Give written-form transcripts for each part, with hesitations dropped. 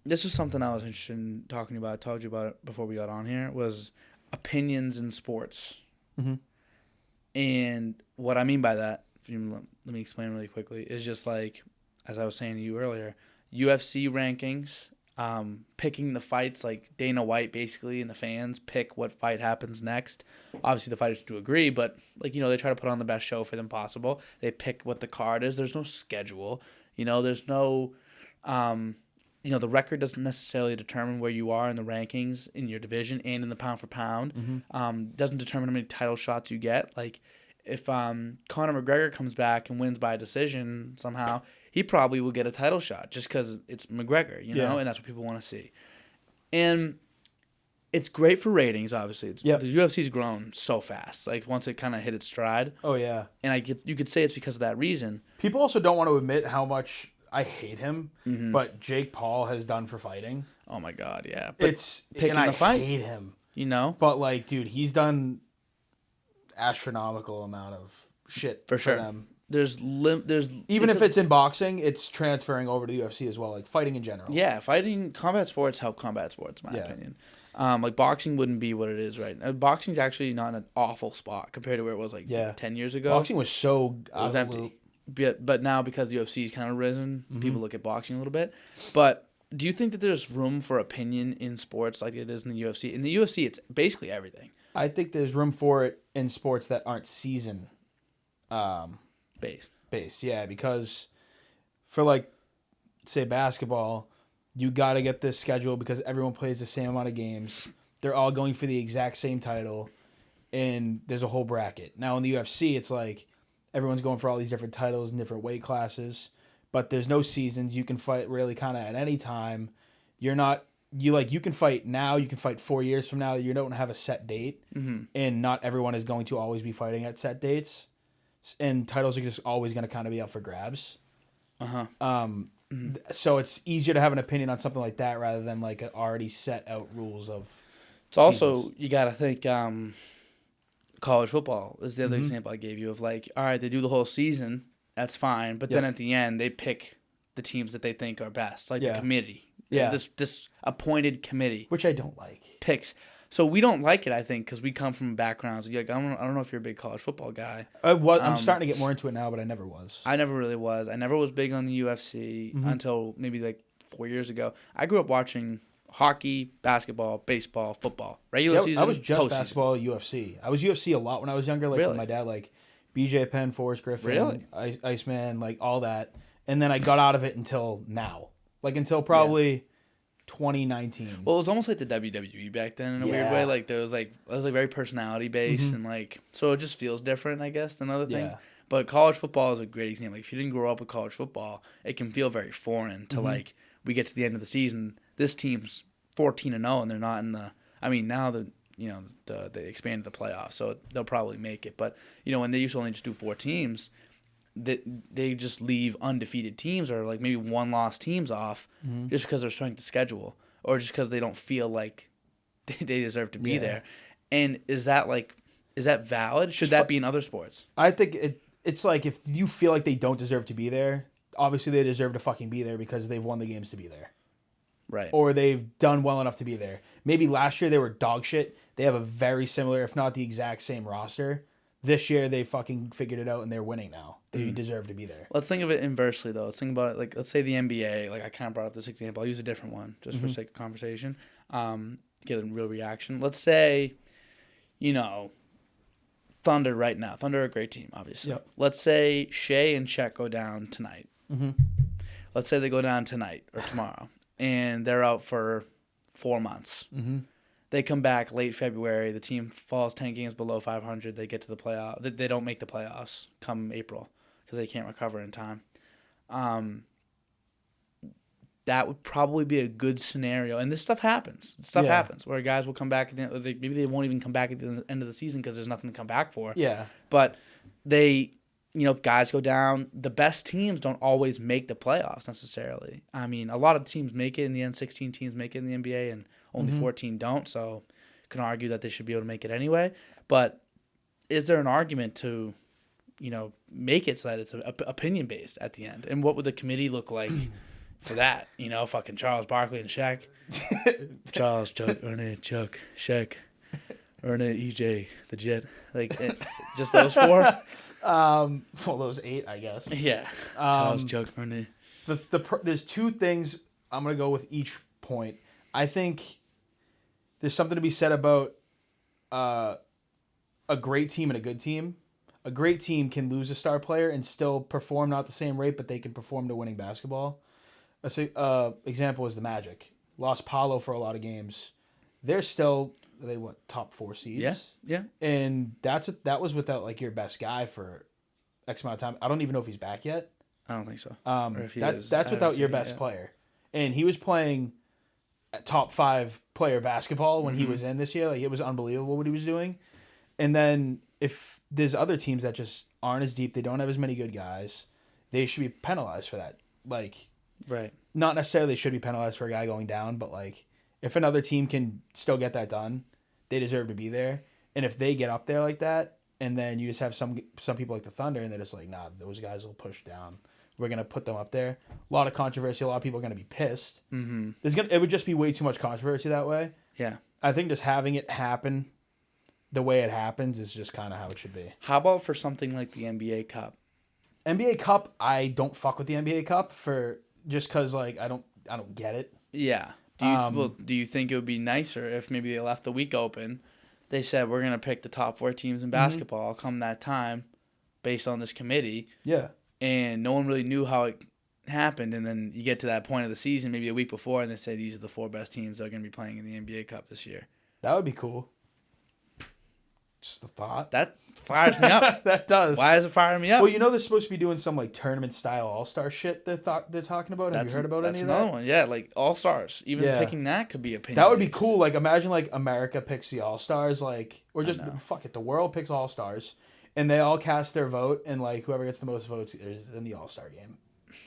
this was something I was interested in talking about. I told you about it before we got on here. Was opinions in sports, Mm-hmm. and what I mean by that, if you let me explain really quickly, is just like as I was saying to you earlier, UFC rankings, picking the fights. Like Dana White basically and the fans pick what fight happens next. Obviously, the fighters do agree, but like they try to put on the best show for them possible. They pick what the card is. There's no schedule. There's no. The record doesn't necessarily determine where you are in the rankings in your division and in the pound for pound. Mm-hmm. Doesn't determine how many title shots you get. Like, if Conor McGregor comes back and wins by a decision somehow, he probably will get a title shot just because it's McGregor, Yeah. and that's what people want to see. And it's great for ratings, obviously. Yep. The UFC's grown so fast. Like, once it kind of hit its stride. Oh, yeah. And you could say it's because of that reason. People also don't want to admit how much I hate him, Mm-hmm. but Jake Paul has done for fighting. Oh, my God, yeah. But It's picking and the I fight. hate him. But, like, dude, he's done astronomical amount of shit for sure. them. There's Even if it's in boxing, it's transferring over to the UFC as well, like fighting in general. Yeah, combat sports help combat sports, in my opinion. Like boxing wouldn't be what it is right now. Boxing's actually not an awful spot compared to where it was 10 years ago. Boxing was so it was empty. But now because the UFC's kind of risen, people look at boxing a little bit. But do you think that there's room for opinion in sports like it is in the UFC? In the UFC, it's basically everything. I think there's room for it in sports that aren't season based. Yeah, because for like say basketball, you got to get this schedule because everyone plays the same amount of games. They're all going for the exact same title, and there's a whole bracket. Now in the UFC, it's like everyone's going for all these different titles in different weight classes, but there's no seasons. You can fight really kind of at any time. You can fight now. You can fight 4 years from now. You don't have a set date, and not everyone is going to always be fighting at set dates. And titles are just always going to kind of be up for grabs. So it's easier to have an opinion on something like that rather than like an already set out rules of. It's also you got to think college football is the other example I gave you of like, all right, they do the whole season, that's fine, but then at the end they pick the teams that they think are best, like the committee. Yeah. This appointed committee, which I don't like. Picks. So we don't like it, I think, because we come from backgrounds. Like, I don't know if you're a big college football guy. I'm starting to get more into it now, but I never was. I never really was. I never was big on the UFC until maybe like 4 years ago. I grew up watching hockey, basketball, baseball, football. Regular season, I was just postseason. basketball, UFC. I was UFC a lot when I was younger, like with my dad, like BJ Penn, Forrest Griffin, Iceman, like all that. And then I got out of it until now. Like until probably 2019. Well, it was almost like the WWE back then in a weird way. Like it was like very personality based and like so it just feels different, I guess, than other things. But college football is a great example. Like, if you didn't grow up with college football, it can feel very foreign to like we get to the end of the season, this team's 14-0 and they're not in the. I mean, now they expanded the playoffs, so they'll probably make it. But when they used to only just do 4 teams, they just leave undefeated teams or like maybe 1-loss teams off just because they're strength of schedule or just because they don't feel like they deserve to be there. And is that valid? Should that be in other sports? I think it's like if you feel like they don't deserve to be there, obviously they deserve to fucking be there because they've won the games to be there. Right. Or they've done well enough to be there. Maybe last year they were dog shit. They have a very similar, if not the exact same roster. This year they fucking figured it out and they're winning now. They deserve to be there. Let's think of it inversely though. Let's think about it like let's say the NBA. Like I kind of brought up this example. I'll use a different one just for sake of conversation. Get a real reaction. Let's say, Thunder right now. Thunder are a great team, obviously. Yep. Let's say Shea and Chet go down tonight. Let's say they go down tonight or tomorrow, and they're out for 4 months. They come back late February. The team falls 10 games below 500. They get to the playoff. They don't make the playoffs come April because they can't recover in time. That would probably be a good scenario. And this stuff happens. Happens where guys will come back. Maybe they won't even come back at the end of the season because there's nothing to come back for. Yeah. But guys go down. The best teams don't always make the playoffs necessarily. I mean, a lot of teams make it in the end. 16 teams make it in the NBA, and only 14 don't. So you can argue that they should be able to make it anyway. But is there an argument to, make it so that it's opinion-based at the end? And what would the committee look like for that. You know, fucking Charles Barkley and Shaq. Charles, Chuck, Ernest, Chuck, Shaq, Ernest, EJ, the Jet. Like, just those 4? Well, those 8, I guess. Yeah. Charles, Chuck, Ernest. There's 2 things I'm going to go with each point. I think there's something to be said about a great team and a good team. A great team can lose a star player and still perform not the same rate, but they can perform to winning basketball. Example is the Magic. Lost Paolo for a lot of games. They're still top 4 seeds? Yeah. And that was without like your best guy for X amount of time. I don't even know if he's back yet. I don't think so. That's without your best player. And he was playing top 5 player basketball when he was in this year. Like, it was unbelievable what he was doing. And then if there's other teams that just aren't as deep, they don't have as many good guys, they should be penalized for that. Like, right. Not necessarily they should be penalized for a guy going down, but like, if another team can still get that done, they deserve to be there. And if they get up there like that, and then you just have some people like the Thunder, and they're just like, nah, those guys will push down. We're gonna put them up there. A lot of controversy. A lot of people are gonna be pissed. Mm-hmm. It would just be way too much controversy that way. Yeah. I think just having it happen the way it happens is just kind of how it should be. How about for something like the NBA Cup? NBA Cup, I don't fuck with the NBA Cup just because like I don't get it. Yeah. Do you think it would be nicer if maybe they left the week open? They said we're gonna pick the top 4 teams in basketball come that time, based on this committee. Yeah. And no one really knew how it happened, and then you get to that point of the season, maybe a week before, and they say these are the 4 best teams that are gonna be playing in the NBA Cup this year. That would be cool. Just the thought. That fires me up. That does. Why is it firing me up? Well, they're supposed to be doing some like tournament style all-star shit they're talking about. Have you heard about any of that? That's another one. Yeah, like all-stars. Even picking that could be opinion. That would be cool. Like, imagine like America picks the all-stars, like, or just fuck it, the world picks all-stars, and they all cast their vote, and like whoever gets the most votes is in the all-star game.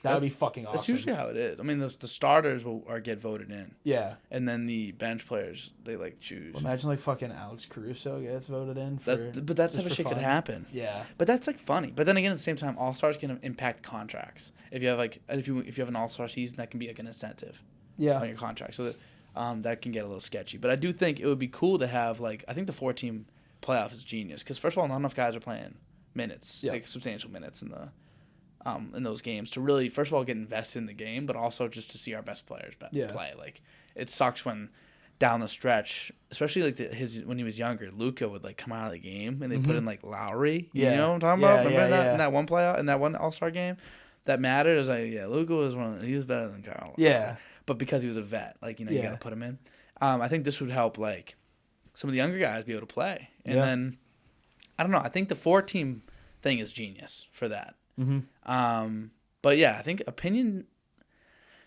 That would be fucking awesome. That's usually how it is. I mean, the starters get voted in. Yeah. And then the bench players, they like choose. Well, imagine like fucking Alex Caruso gets voted in. But that type of shit could happen. Yeah. But that's like funny. But then again, at the same time, all stars can impact contracts. If you have if you have an all star season, that can be like an incentive. Yeah. On your contract, so that can get a little sketchy. But I do think it would be cool to have I think the 4-team playoff is genius because first of all, not enough guys are playing minutes, like substantial minutes in those games to really, first of all, get invested in the game, but also just to see our best players play. Like, it sucks when down the stretch, especially like when he was younger, Luka would like come out of the game and they put in like Lowry. You know what I'm talking about? Remember that in that one playoff, in that one All-Star game that mattered? It was like, Luka was he was better than Carl. Yeah. But because he was a vet, like, you got to put him in. I think this would help like some of the younger guys be able to play. And then, I don't know, I think the 4-team thing is genius for that. Mm-hmm. But yeah, I think opinion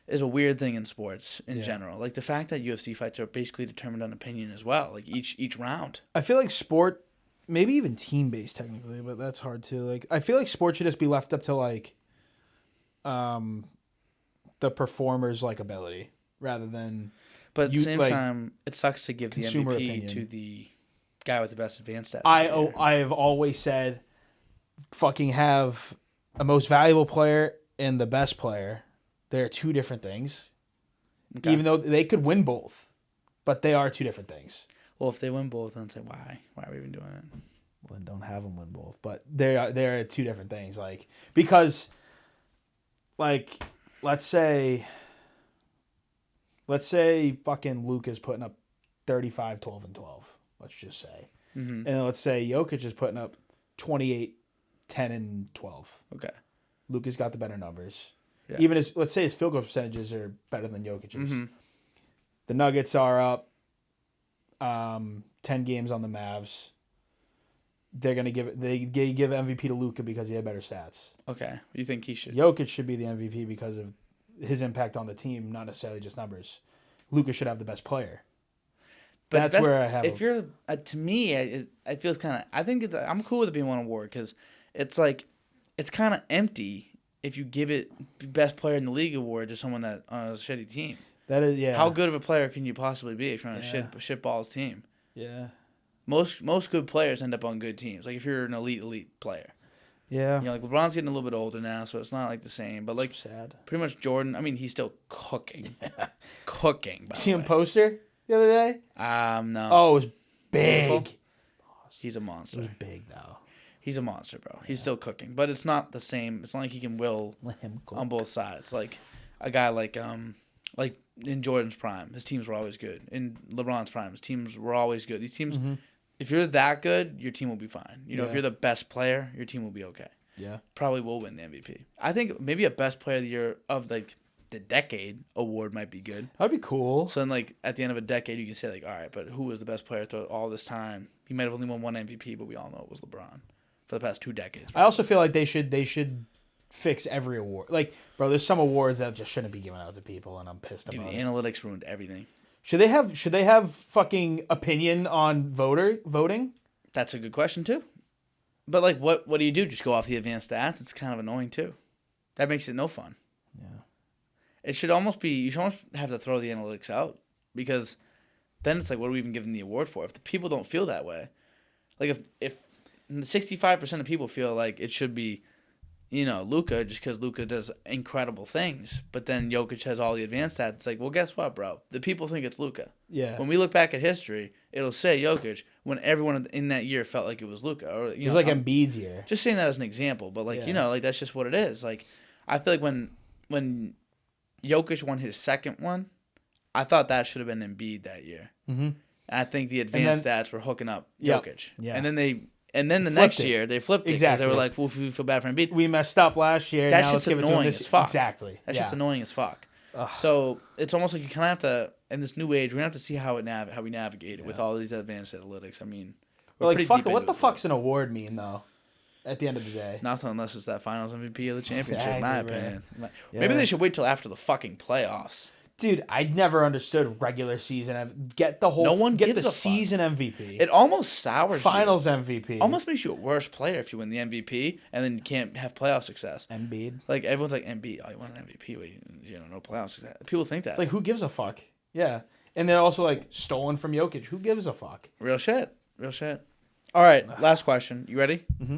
is a weird thing in sports in general. Like the fact that UFC fights are basically determined on opinion as well. Like each round. I feel like sport, maybe even team based technically, but that's hard too. Like I feel like sport should just be left up to like, the performer's like ability rather than. But at the same time, it sucks to give the MVP opinion to the guy with the best advanced stats. I have always said, fucking have a most valuable player and the best player. They're 2 different things. Okay. Even though they could win both, but they are 2 different things. Well, if they win both, then say why? Why are we even doing it? Well, then don't have them win both. But they're 2 different things. Like because, like, let's say fucking Luka's putting up 35, 12, and 12. Let's just say, and let's say Jokic is putting up 28, 10, and 12. Okay, Luka's got the better numbers. Yeah. Even let's say his field goal percentages are better than Jokic's. Mm-hmm. The Nuggets are up 10 games on the Mavs. They're gonna give MVP to Luka because he had better stats. Okay, you think he should? Jokic should be the MVP because of his impact on the team, not necessarily just numbers. Luka should have the best player. But that's where I have. If you're to me, it feels kind of. I think I'm cool with it being one award because it's like it's kind of empty if you give it best player in the league award to someone that on a shitty team. That is, yeah. How good of a player can you possibly be if you're on a shitballs team? Yeah. Most good players end up on good teams. Like if you're an elite player. Yeah. You know, like LeBron's getting a little bit older now, so it's not like the same. But like, sad. Pretty much Jordan. I mean, he's still cooking. Cooking. By See the him way. poster the other day? No. Oh, it was big. Beautiful? He's a monster. It was big though. He's a monster, bro. He's still cooking, but it's not the same. It's not like he can will Let him cook. on both sides. Like a guy like in Jordan's prime, his teams were always good. In LeBron's prime, his teams were always good. These teams, if you're that good, your team will be fine. You know, if you're the best player, your team will be okay. Yeah. Probably will win the MVP. I think maybe a best player of the year of like the decade award might be good. That'd be cool. So then, like at the end of a decade, you can say like, all right, but who was the best player throughout all this time? He might have only won one MVP, but we all know it was LeBron for the past 2 decades. I also feel like they should fix every award. Like, bro, there's some awards that just shouldn't be given out to people, and I'm pissed about it. Analytics ruined everything. Should they have fucking opinion on voting? That's a good question too. But like, what do you do? Just go off the advanced stats? It's kind of annoying too. That makes it no fun. Yeah. It should almost be. You should almost have to throw the analytics out because then it's like, what are we even giving the award for? If the people don't feel that way, like if 65% of people feel like it should be, you know, Luka just because Luka does incredible things, but then Jokic has all the advanced stats. It's like, well, guess what, bro? The people think it's Luka. Yeah. When we look back at history, it'll say Jokic when everyone in that year felt like it was Luka. Or it was like Embiid's year. Just saying that as an example, but like you know, like that's just what it is. Like I feel like when Jokic won his second one, I thought that should have been Embiid that year. Mm-hmm. And I think the advanced stats were hooking up Jokic. Yeah. And then the next year they flipped it because they were like, well, we feel bad for Embiid. We messed up last year. That's now just let's give it to annoying him as fuck. Exactly. That's just annoying as fuck. Ugh. So it's almost like you kind of have to, in this new age, we're gonna have to see how we navigate it with all these advanced analytics. I mean, like fuck, what the fuck's an award mean though? At the end of the day, nothing unless it's that Finals MVP of the championship. In my opinion, maybe they should wait till after the fucking playoffs. Dude, I never understood regular season. Get the whole. No one get gives the a season fuck. MVP. It almost sours Finals you. MVP. Almost makes you a worse player if you win the MVP and then you can't have playoff success. Embiid. Like everyone's like Embiid. Oh, you won an MVP, but you know, no playoff success. People think that. It's like who gives a fuck? Yeah, and they're also like stolen from Jokic. Who gives a fuck? Real shit. Real shit. All right, last question. You ready? Mm-hmm.